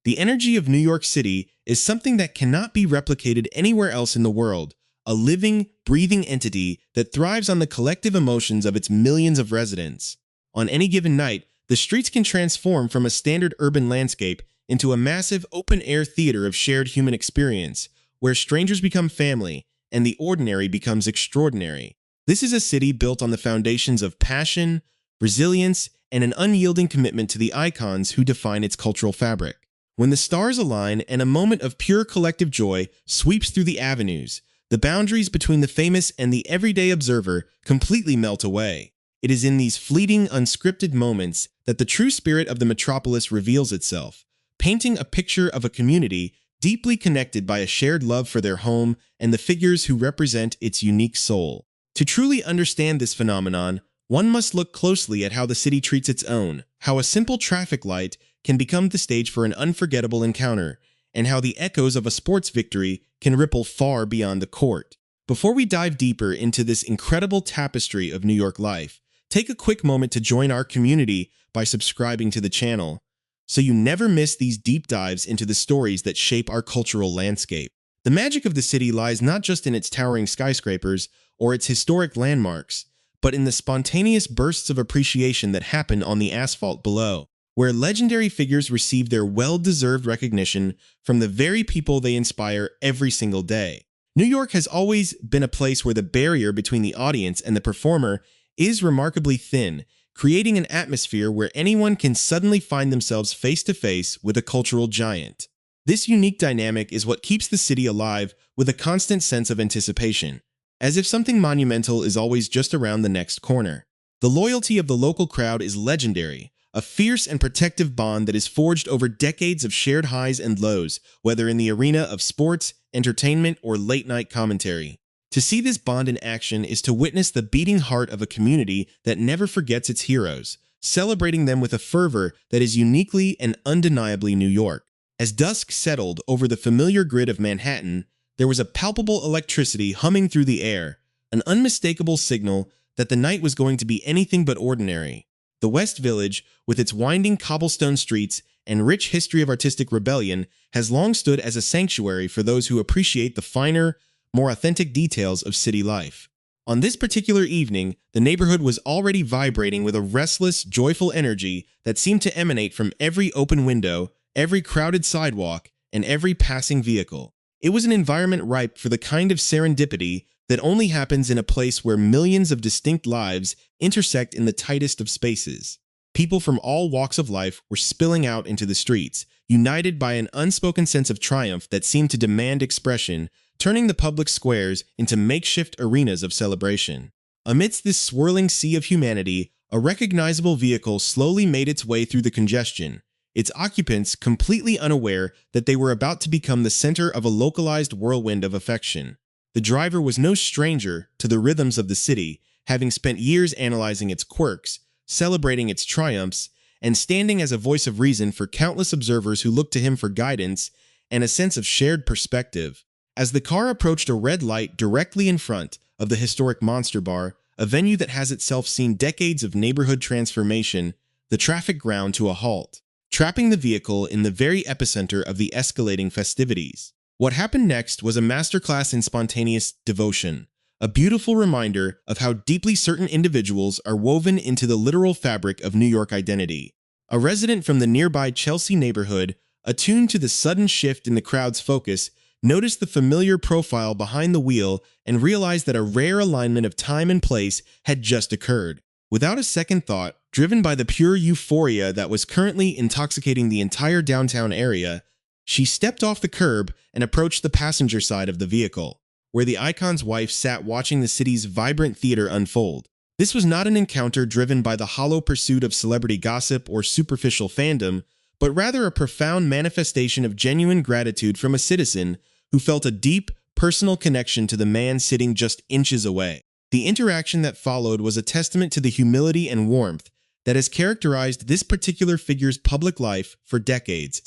The energy of New York City is something that cannot be replicated anywhere else in the world, a living, breathing entity that thrives on the collective emotions of its millions of residents. On any given night, the streets can transform from a standard urban landscape into a massive open-air theater of shared human experience, where strangers become family and the ordinary becomes extraordinary. This is a city built on the foundations of passion, resilience, and an unyielding commitment to the icons who define its cultural fabric. When the stars align and a moment of pure collective joy sweeps through the avenues, the boundaries between the famous and the everyday observer completely melt away. It is in these fleeting, unscripted moments that the true spirit of the metropolis reveals itself, painting a picture of a community deeply connected by a shared love for their home and the figures who represent its unique soul. To truly understand this phenomenon, one must look closely at how the city treats its own, how a simple traffic light can become the stage for an unforgettable encounter, and how the echoes of a sports victory can ripple far beyond the court. Before we dive deeper into this incredible tapestry of New York life, take a quick moment to join our community by subscribing to the channel, so you never miss these deep dives into the stories that shape our cultural landscape. The magic of the city lies not just in its towering skyscrapers or its historic landmarks, but in the spontaneous bursts of appreciation that happen on the asphalt below, where legendary figures receive their well-deserved recognition from the very people they inspire every single day. New York has always been a place where the barrier between the audience and the performer is remarkably thin, creating an atmosphere where anyone can suddenly find themselves face-to-face with a cultural giant. This unique dynamic is what keeps the city alive with a constant sense of anticipation, as if something monumental is always just around the next corner. The loyalty of the local crowd is legendary, a fierce and protective bond that is forged over decades of shared highs and lows, whether in the arena of sports, entertainment, or late-night commentary. To see this bond in action is to witness the beating heart of a community that never forgets its heroes, celebrating them with a fervor that is uniquely and undeniably New York. As dusk settled over the familiar grid of Manhattan, there was a palpable electricity humming through the air, an unmistakable signal that the night was going to be anything but ordinary. The West Village, with its winding cobblestone streets and rich history of artistic rebellion, has long stood as a sanctuary for those who appreciate the finer, more authentic details of city life. On this particular evening, the neighborhood was already vibrating with a restless, joyful energy that seemed to emanate from every open window, every crowded sidewalk, and every passing vehicle. It was an environment ripe for the kind of serendipity that only happens in a place where millions of distinct lives intersect in the tightest of spaces. People from all walks of life were spilling out into the streets, united by an unspoken sense of triumph that seemed to demand expression, turning the public squares into makeshift arenas of celebration. Amidst this swirling sea of humanity, a recognizable vehicle slowly made its way through the congestion, its occupants completely unaware that they were about to become the center of a localized whirlwind of affection. The driver was no stranger to the rhythms of the city, having spent years analyzing its quirks, celebrating its triumphs, and standing as a voice of reason for countless observers who looked to him for guidance and a sense of shared perspective. As the car approached a red light directly in front of the historic Monster Bar, a venue that has itself seen decades of neighborhood transformation, the traffic ground to a halt, trapping the vehicle in the very epicenter of the escalating festivities. What happened next was a masterclass in spontaneous devotion, a beautiful reminder of how deeply certain individuals are woven into the literal fabric of New York identity. A resident from the nearby Chelsea neighborhood, attuned to the sudden shift in the crowd's focus, noticed the familiar profile behind the wheel and realized that a rare alignment of time and place had just occurred. Without a second thought, driven by the pure euphoria that was currently intoxicating the entire downtown area, she stepped off the curb and approached the passenger side of the vehicle, where the icon's wife sat watching the city's vibrant theater unfold. This was not an encounter driven by the hollow pursuit of celebrity gossip or superficial fandom, but rather a profound manifestation of genuine gratitude from a citizen who felt a deep, personal connection to the man sitting just inches away. The interaction that followed was a testament to the humility and warmth that has characterized this particular figure's public life for decades,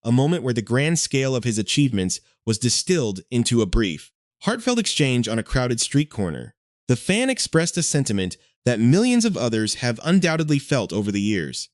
a moment where the grand scale of his achievements was distilled into a brief, heartfelt exchange on a crowded street corner. The fan expressed a sentiment that millions of others have undoubtedly felt over the years.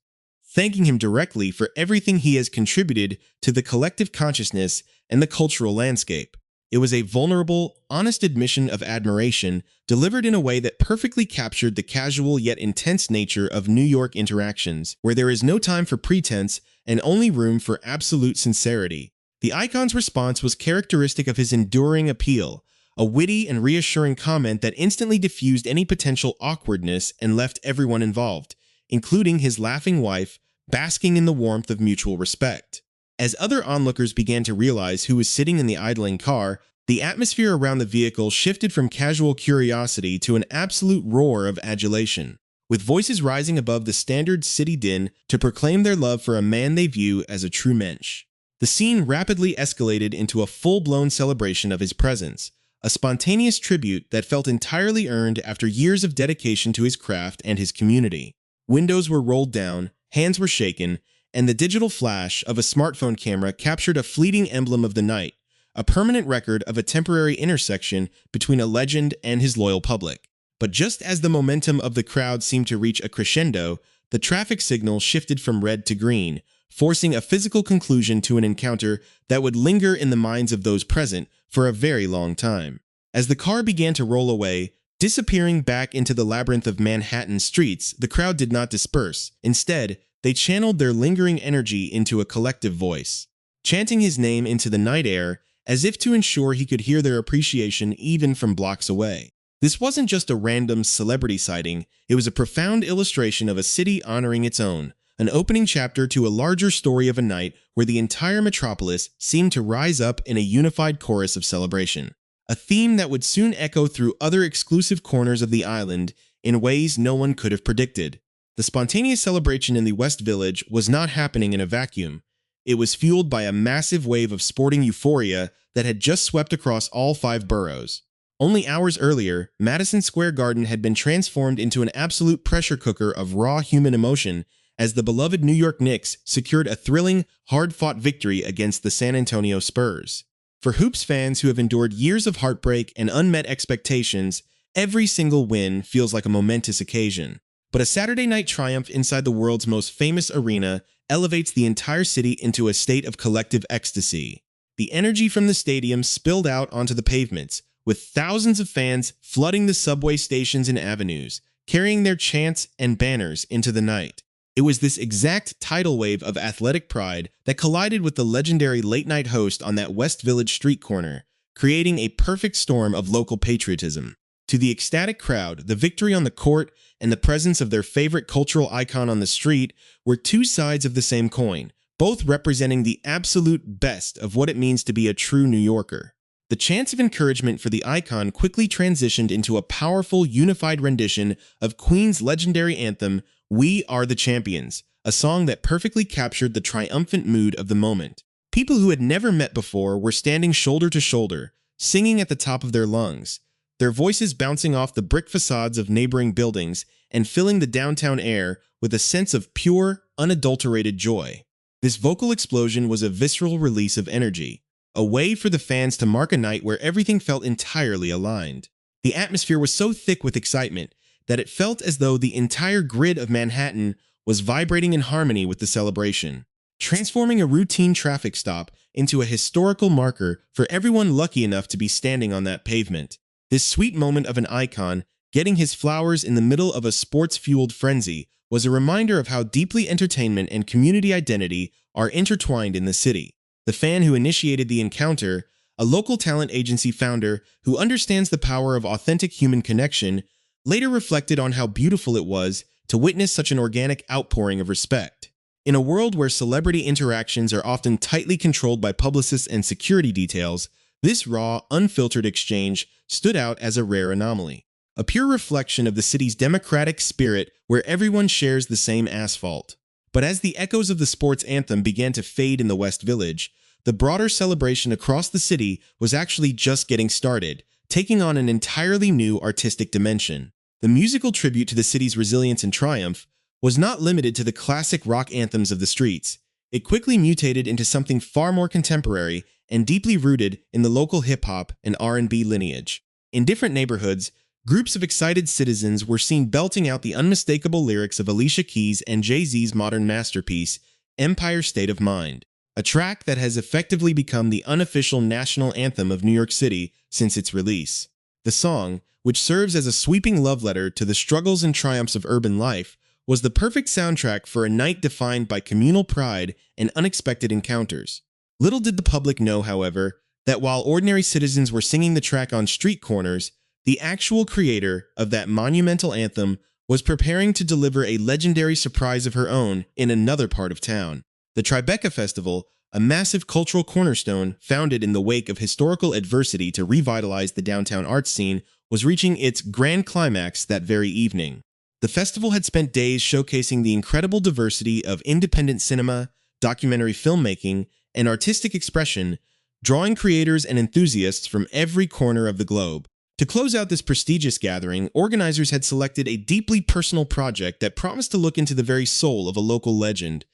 thanking him directly for everything he has contributed to the collective consciousness and the cultural landscape. It was a vulnerable, honest admission of admiration delivered in a way that perfectly captured the casual yet intense nature of New York interactions, where there is no time for pretense and only room for absolute sincerity. The icon's response was characteristic of his enduring appeal, a witty and reassuring comment that instantly diffused any potential awkwardness and left everyone involved, including his laughing wife, basking in the warmth of mutual respect. As other onlookers began to realize who was sitting in the idling car, the atmosphere around the vehicle shifted from casual curiosity to an absolute roar of adulation, with voices rising above the standard city din to proclaim their love for a man they view as a true mensch. The scene rapidly escalated into a full-blown celebration of his presence, a spontaneous tribute that felt entirely earned after years of dedication to his craft and his community. Windows were rolled down, hands were shaken, and the digital flash of a smartphone camera captured a fleeting emblem of the night, a permanent record of a temporary intersection between a legend and his loyal public. But just as the momentum of the crowd seemed to reach a crescendo, the traffic signal shifted from red to green, forcing a physical conclusion to an encounter that would linger in the minds of those present for a very long time. As the car began to roll away, disappearing back into the labyrinth of Manhattan streets, the crowd did not disperse. Instead, they channeled their lingering energy into a collective voice, chanting his name into the night air as if to ensure he could hear their appreciation even from blocks away. This wasn't just a random celebrity sighting, it was a profound illustration of a city honoring its own, an opening chapter to a larger story of a night where the entire metropolis seemed to rise up in a unified chorus of celebration, a theme that would soon echo through other exclusive corners of the island in ways no one could have predicted. The spontaneous celebration in the West Village was not happening in a vacuum. It was fueled by a massive wave of sporting euphoria that had just swept across all 5 boroughs. Only hours earlier, Madison Square Garden had been transformed into an absolute pressure cooker of raw human emotion as the beloved New York Knicks secured a thrilling, hard-fought victory against the San Antonio Spurs. For Hoops fans who have endured years of heartbreak and unmet expectations, every single win feels like a momentous occasion. But a Saturday night triumph inside the world's most famous arena elevates the entire city into a state of collective ecstasy. The energy from the stadium spilled out onto the pavements, with thousands of fans flooding the subway stations and avenues, carrying their chants and banners into the night. It was this exact tidal wave of athletic pride that collided with the legendary late-night host on that West Village street corner, creating a perfect storm of local patriotism. To the ecstatic crowd, the victory on the court and the presence of their favorite cultural icon on the street were two sides of the same coin, both representing the absolute best of what it means to be a true New Yorker. The chants of encouragement for the icon quickly transitioned into a powerful, unified rendition of Queen's legendary anthem, "We Are the Champions," a song that perfectly captured the triumphant mood of the moment. People who had never met before were standing shoulder to shoulder, singing at the top of their lungs, their voices bouncing off the brick facades of neighboring buildings and filling the downtown air with a sense of pure, unadulterated joy. This vocal explosion was a visceral release of energy, a way for the fans to mark a night where everything felt entirely aligned. The atmosphere was so thick with excitement that it felt as though the entire grid of Manhattan was vibrating in harmony with the celebration, transforming a routine traffic stop into a historical marker for everyone lucky enough to be standing on that pavement. This sweet moment of an icon getting his flowers in the middle of a sports-fueled frenzy was a reminder of how deeply entertainment and community identity are intertwined in the city. The fan who initiated the encounter, a local talent agency founder who understands the power of authentic human connection, later reflected on how beautiful it was to witness such an organic outpouring of respect. In a world where celebrity interactions are often tightly controlled by publicists and security details, this raw, unfiltered exchange stood out as a rare anomaly, a pure reflection of the city's democratic spirit where everyone shares the same asphalt. But as the echoes of the sports anthem began to fade in the West Village, the broader celebration across the city was actually just getting started, taking on an entirely new artistic dimension. The musical tribute to the city's resilience and triumph was not limited to the classic rock anthems of the streets. It quickly mutated into something far more contemporary and deeply rooted in the local hip-hop and R&B lineage. In different neighborhoods, Groups of excited citizens were seen belting out the unmistakable lyrics of Alicia Keys and Jay-Z's modern masterpiece, Empire State of Mind, a track that has effectively become the unofficial national anthem of New York City since its release. The song, which serves as a sweeping love letter to the struggles and triumphs of urban life, was the perfect soundtrack for a night defined by communal pride and unexpected encounters. Little did the public know, however, that while ordinary citizens were singing the track on street corners, the actual creator of that monumental anthem was preparing to deliver a legendary surprise of her own in another part of town. The Tribeca Festival, a massive cultural cornerstone founded in the wake of historical adversity to revitalize the downtown arts scene, was reaching its grand climax that very evening. The festival had spent days showcasing the incredible diversity of independent cinema, documentary filmmaking, and artistic expression, drawing creators and enthusiasts from every corner of the globe. To close out this prestigious gathering, organizers had selected a deeply personal project that promised to look into the very soul of a local legend,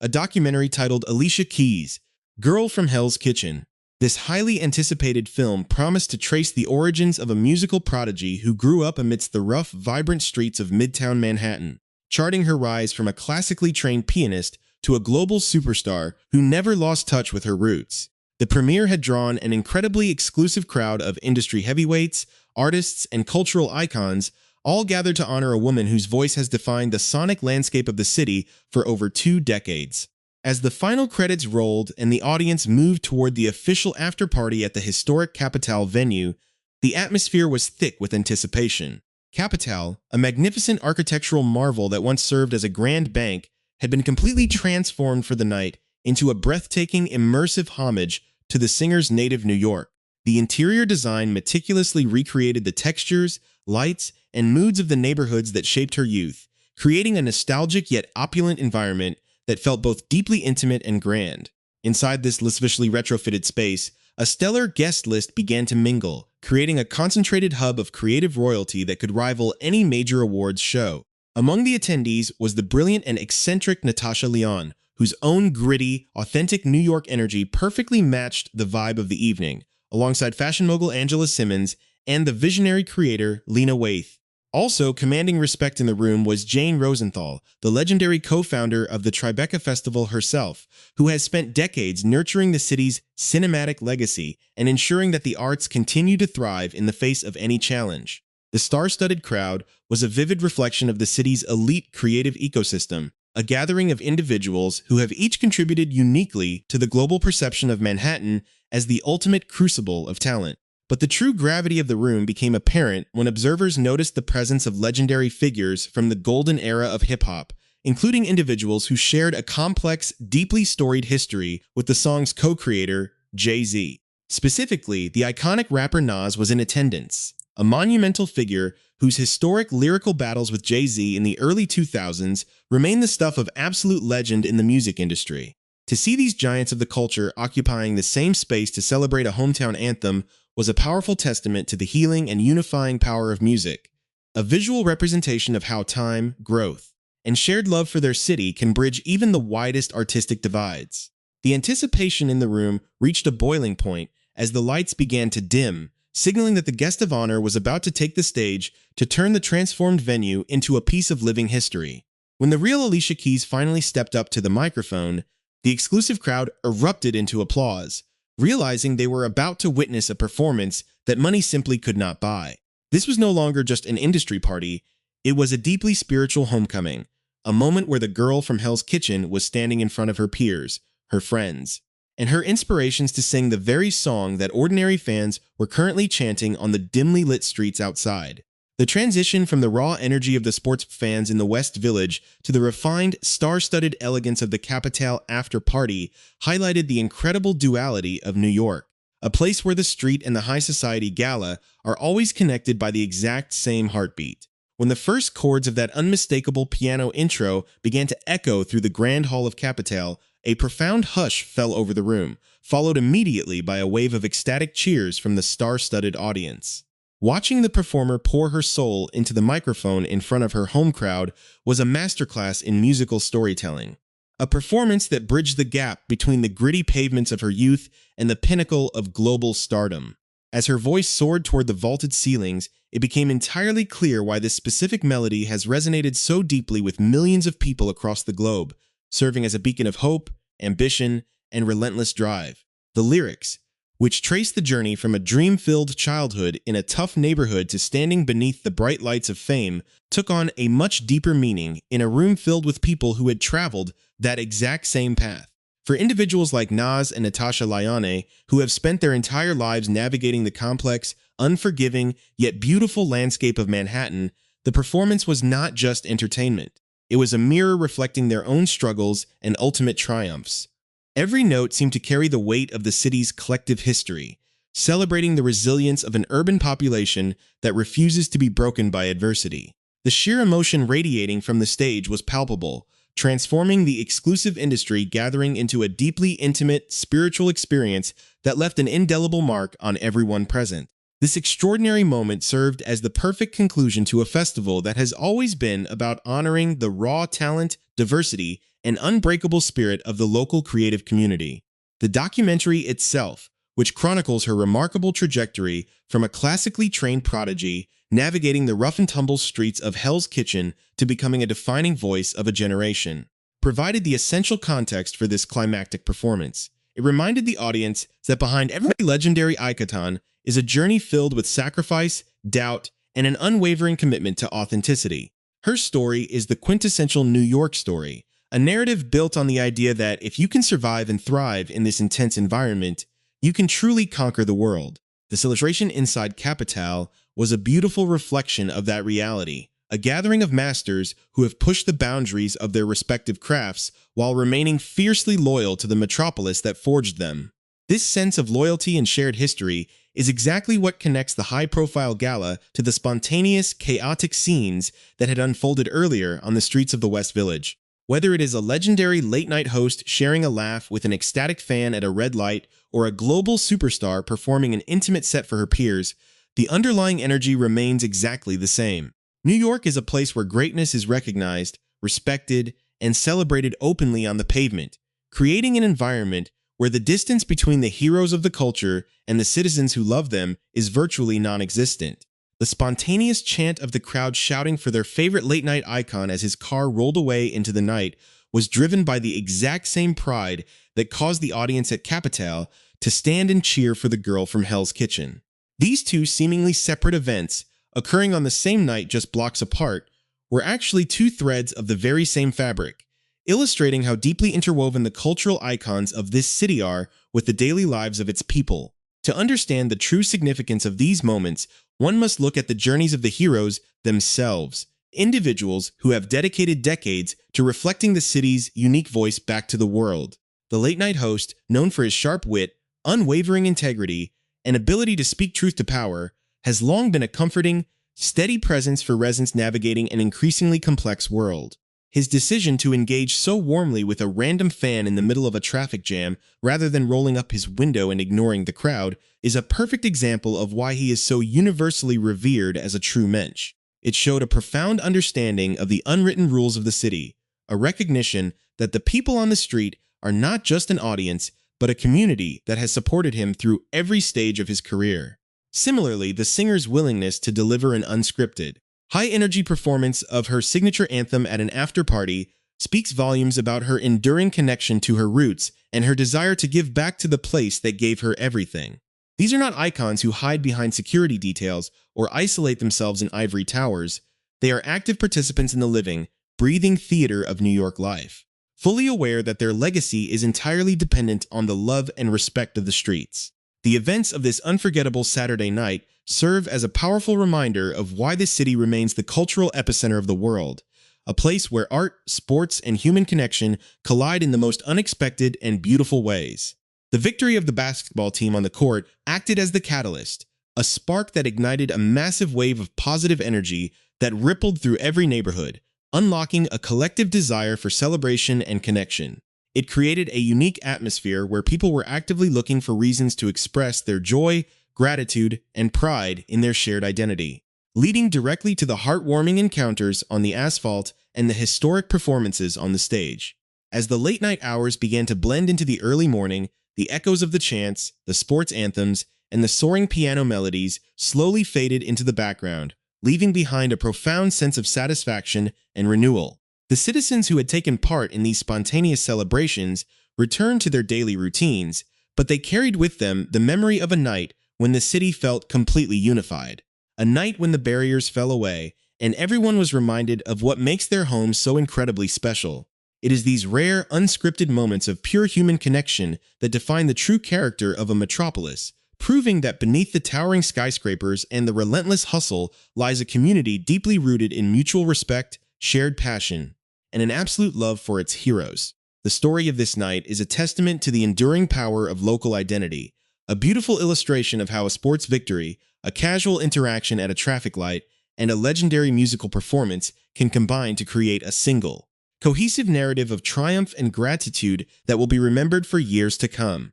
a documentary titled Alicia Keys, Girl from Hell's Kitchen. This highly anticipated film promised to trace the origins of a musical prodigy who grew up amidst the rough, vibrant streets of Midtown Manhattan, charting her rise from a classically trained pianist to a global superstar who never lost touch with her roots. The premiere had drawn an incredibly exclusive crowd of industry heavyweights, artists, and cultural icons, all gathered to honor a woman whose voice has defined the sonic landscape of the city for over 2 decades. As the final credits rolled and the audience moved toward the official after-party at the historic Capitol venue, the atmosphere was thick with anticipation. Capitol, a magnificent architectural marvel that once served as a grand bank, had been completely transformed for the night into a breathtaking, immersive homage to the singer's native New York. The interior design meticulously recreated the textures, lights, and moods of the neighborhoods that shaped her youth, creating a nostalgic yet opulent environment that felt both deeply intimate and grand. Inside this lavishly retrofitted space, a stellar guest list began to mingle, creating a concentrated hub of creative royalty that could rival any major awards show. Among the attendees was the brilliant and eccentric Natasha Lyonne, whose own gritty, authentic New York energy perfectly matched the vibe of the evening, alongside fashion mogul Angela Simmons and the visionary creator Lena Waithe. Also commanding respect in the room was Jane Rosenthal, the legendary co-founder of the Tribeca Festival herself, who has spent decades nurturing the city's cinematic legacy and ensuring that the arts continue to thrive in the face of any challenge. The star-studded crowd was a vivid reflection of the city's elite creative ecosystem, a gathering of individuals who have each contributed uniquely to the global perception of Manhattan as the ultimate crucible of talent. But the true gravity of the room became apparent when observers noticed the presence of legendary figures from the golden era of hip-hop, including individuals who shared a complex, deeply storied history with the song's co-creator, Jay-Z. Specifically, the iconic rapper Nas was in attendance, a monumental figure whose historic lyrical battles with Jay-Z in the early 2000s remain the stuff of absolute legend in the music industry. To see these giants of the culture occupying the same space to celebrate a hometown anthem was a powerful testament to the healing and unifying power of music, a visual representation of how time, growth, and shared love for their city can bridge even the widest artistic divides. The anticipation in the room reached a boiling point as the lights began to dim, signaling that the guest of honor was about to take the stage to turn the transformed venue into a piece of living history. When the real Alicia Keys finally stepped up to the microphone, the exclusive crowd erupted into applause, realizing they were about to witness a performance that money simply could not buy. This was no longer just an industry party, it was a deeply spiritual homecoming, a moment where the girl from Hell's Kitchen was standing in front of her peers, her friends, and her inspirations to sing the very song that ordinary fans were currently chanting on the dimly lit streets outside. The transition from the raw energy of the sports fans in the West Village to the refined, star-studded elegance of the Capitol after-party highlighted the incredible duality of New York, a place where the street and the high society gala are always connected by the exact same heartbeat. When the first chords of that unmistakable piano intro began to echo through the Grand Hall of Capitol, a profound hush fell over the room, followed immediately by a wave of ecstatic cheers from the star-studded audience. Watching the performer pour her soul into the microphone in front of her home crowd was a masterclass in musical storytelling, a performance that bridged the gap between the gritty pavements of her youth and the pinnacle of global stardom. As her voice soared toward the vaulted ceilings, it became entirely clear why this specific melody has resonated so deeply with millions of people across the globe, serving as a beacon of hope, ambition, and relentless drive. The lyrics, which trace the journey from a dream-filled childhood in a tough neighborhood to standing beneath the bright lights of fame, took on a much deeper meaning in a room filled with people who had traveled that exact same path. For individuals like Nas and Natasha Lyonne, who have spent their entire lives navigating the complex, unforgiving, yet beautiful landscape of Manhattan, the performance was not just entertainment. It was a mirror reflecting their own struggles and ultimate triumphs. Every note seemed to carry the weight of the city's collective history, celebrating the resilience of an urban population that refuses to be broken by adversity. The sheer emotion radiating from the stage was palpable, transforming the exclusive industry gathering into a deeply intimate, spiritual experience that left an indelible mark on everyone present. This extraordinary moment served as the perfect conclusion to a festival that has always been about honoring the raw talent, diversity, and unbreakable spirit of the local creative community. The documentary itself, which chronicles her remarkable trajectory from a classically trained prodigy navigating the rough-and-tumble streets of Hell's Kitchen to becoming a defining voice of a generation, provided the essential context for this climactic performance. It reminded the audience that behind every legendary icon is a journey filled with sacrifice, doubt, and an unwavering commitment to authenticity. Her story is the quintessential New York story, a narrative built on the idea that if you can survive and thrive in this intense environment, you can truly conquer the world. The celebration inside Capital was a beautiful reflection of that reality, a gathering of masters who have pushed the boundaries of their respective crafts while remaining fiercely loyal to the metropolis that forged them. This sense of loyalty and shared history is exactly what connects the high-profile gala to the spontaneous, chaotic scenes that had unfolded earlier on the streets of the West Village. Whether it is a legendary late-night host sharing a laugh with an ecstatic fan at a red light or a global superstar performing an intimate set for her peers, the underlying energy remains exactly the same. New York is a place where greatness is recognized, respected, and celebrated openly on the pavement, creating an environment where the distance between the heroes of the culture and the citizens who love them is virtually non-existent. The spontaneous chant of the crowd shouting for their favorite late-night icon as his car rolled away into the night was driven by the exact same pride that caused the audience at Capital to stand and cheer for the girl from Hell's Kitchen. These two seemingly separate events, occurring on the same night just blocks apart, were actually two threads of the very same fabric, illustrating how deeply interwoven the cultural icons of this city are with the daily lives of its people. To understand the true significance of these moments, one must look at the journeys of the heroes themselves, individuals who have dedicated decades to reflecting the city's unique voice back to the world. The late-night host, known for his sharp wit, unwavering integrity, and ability to speak truth to power, has long been a comforting, steady presence for residents navigating an increasingly complex world. His decision to engage so warmly with a random fan in the middle of a traffic jam rather than rolling up his window and ignoring the crowd is a perfect example of why he is so universally revered as a true mensch. It showed a profound understanding of the unwritten rules of the city, a recognition that the people on the street are not just an audience, but a community that has supported him through every stage of his career. Similarly, the singer's willingness to deliver an unscripted, high-energy performance of her signature anthem at an after-party speaks volumes about her enduring connection to her roots and her desire to give back to the place that gave her everything. These are not icons who hide behind security details or isolate themselves in ivory towers. They are active participants in the living, breathing theater of New York life, fully aware that their legacy is entirely dependent on the love and respect of the streets. The events of this unforgettable Saturday night serve as a powerful reminder of why this city remains the cultural epicenter of the world, a place where art, sports, and human connection collide in the most unexpected and beautiful ways. The victory of the basketball team on the court acted as the catalyst, a spark that ignited a massive wave of positive energy that rippled through every neighborhood, unlocking a collective desire for celebration and connection. It created a unique atmosphere where people were actively looking for reasons to express their joy, gratitude, and pride in their shared identity, leading directly to the heartwarming encounters on the asphalt and the historic performances on the stage. As the late-night hours began to blend into the early morning, the echoes of the chants, the sports anthems, and the soaring piano melodies slowly faded into the background, leaving behind a profound sense of satisfaction and renewal. The citizens who had taken part in these spontaneous celebrations returned to their daily routines, but they carried with them the memory of a night when the city felt completely unified. A night when the barriers fell away, and everyone was reminded of what makes their homes so incredibly special. It is these rare, unscripted moments of pure human connection that define the true character of a metropolis, proving that beneath the towering skyscrapers and the relentless hustle lies a community deeply rooted in mutual respect, shared passion, and an absolute love for its heroes. The story of this night is a testament to the enduring power of local identity, a beautiful illustration of how a sports victory, a casual interaction at a traffic light, and a legendary musical performance can combine to create a single, cohesive narrative of triumph and gratitude that will be remembered for years to come.